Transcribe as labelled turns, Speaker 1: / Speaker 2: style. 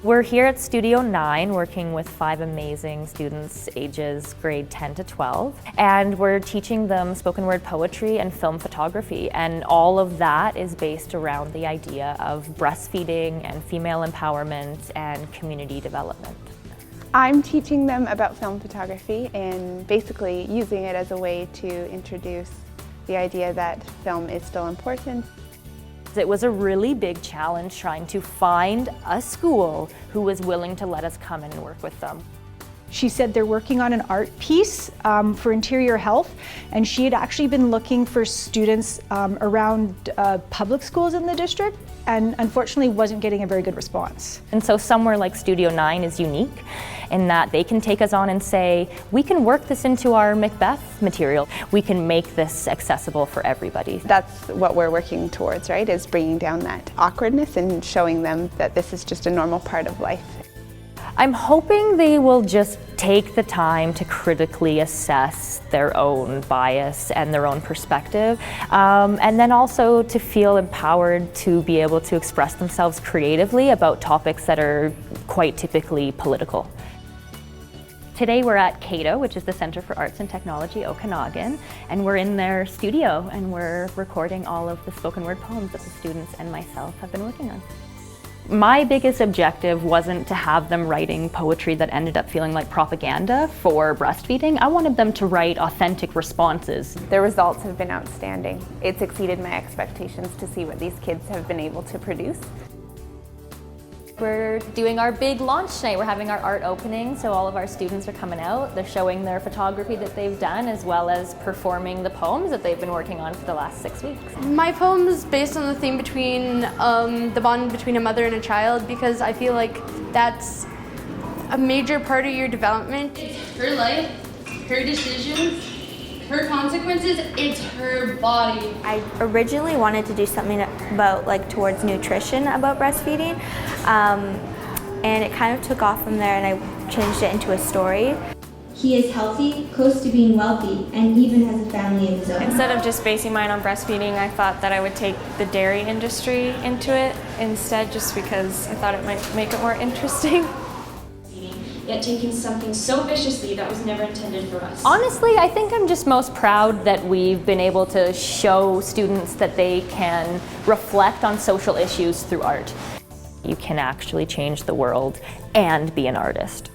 Speaker 1: We're here at Studio9 working with 5 amazing students ages grade 10 to 12, and we're teaching them spoken word poetry and film photography, and all of that is based around the idea of breastfeeding and female empowerment and community development.
Speaker 2: I'm teaching them about film photography and basically using it as a way to introduce the idea that film is still important.
Speaker 1: It was a really big challenge trying to find a school who was willing to let us come in and work with them.
Speaker 3: She said they're working on an art piece for interior health, and she had actually been looking for students around public schools in the district, and unfortunately wasn't getting a very good response.
Speaker 1: And so somewhere like Studio9 is unique in that they can take us on and say, we can work this into our Macbeth material. We can make this accessible for everybody.
Speaker 2: That's what we're working towards, right? Is bringing down that awkwardness and showing them that this is just a normal part of life.
Speaker 1: I'm hoping they will just take the time to critically assess their own bias and their own perspective, and then also to feel empowered to be able to express themselves creatively about topics that are quite typically political. Today we're at CATO, which is the Center for Arts and Technology, Okanagan, and we're in their studio and we're recording all of the spoken word poems that the students and myself have been working on. My biggest objective wasn't to have them writing poetry that ended up feeling like propaganda for breastfeeding. I wanted them to write authentic responses.
Speaker 2: The results have been outstanding. It's exceeded my expectations to see what these kids have been able to produce.
Speaker 1: We're doing our big launch tonight. We're having our art opening, so all of our students are coming out. They're showing their photography that they've done, as well as performing the poems that they've been working on for the last 6 weeks.
Speaker 4: My poem is based on the theme between the bond between a mother and a child, because I feel like that's a major part of your development.
Speaker 5: It's her life, her decisions, her consequences, it's her body.
Speaker 6: I originally wanted to do something about towards nutrition about breastfeeding, and it kind of took off from there, and I changed it into a story.
Speaker 7: He is healthy, close to being wealthy, and even has a family of his own.
Speaker 8: Instead of just basing mine on breastfeeding, I thought that I would take the dairy industry into it instead, just because I thought it might make it more interesting.
Speaker 5: Yet taking something so viciously that was never intended for us.
Speaker 1: Honestly, I think I'm just most proud that we've been able to show students that they can reflect on social issues through art. You can actually change the world and be an artist.